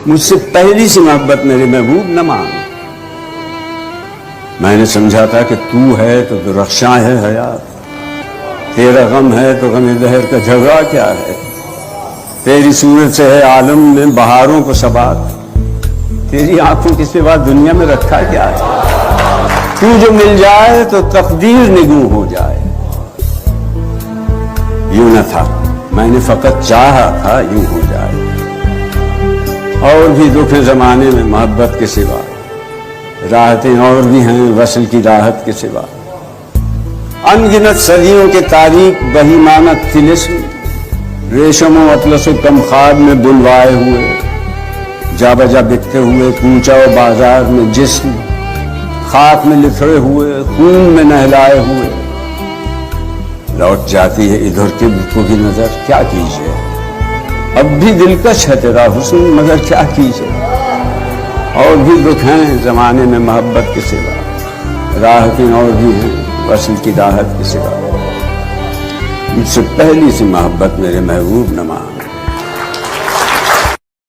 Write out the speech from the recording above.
مجھ سے پہلی سی محبت میرے محبوب نہ مانگ. میں نے سمجھا تھا کہ تو ہے تو رخشاں ہے حیات، تیرا غم ہے تو غم دہر کا جھگڑا کیا ہے، تیری صورت سے ہے عالم میں بہاروں کو ثبات، تیری آنکھوں کے سوا دنیا میں رکھا کیا ہے. تو جو مل جائے تو تقدیر نگوں ہو جائے. یوں نہ تھا، میں نے فقط چاہا تھا یوں ہو جائے. اور بھی دکھ زمانے میں محبت کے سوا، راحتیں اور بھی ہیں وصل کی راحت کے سوا. ان گنت صدیوں کے تاریک بہیمانہ طلسم، ریشم و اطلس و کم خواب میں بلوائے ہوئے، جا بجا بکتے ہوئے کوچہ و بازار میں جسم، خاک میں لتھڑے ہوئے خون میں نہلائے ہوئے. لوٹ جاتی ہے ادھر کے کو بھی نظر، کیا کیجیے. اب بھی دلکش ہے تیرا حسن مگر کیا کیجیے. اور بھی دکھ ہیں زمانے میں محبت کے سوا، راحتیں اور بھی ہیں وصل کی راحت کے سوا. مجھ سے پہلی سی محبت میرے محبوب نہ مانگ.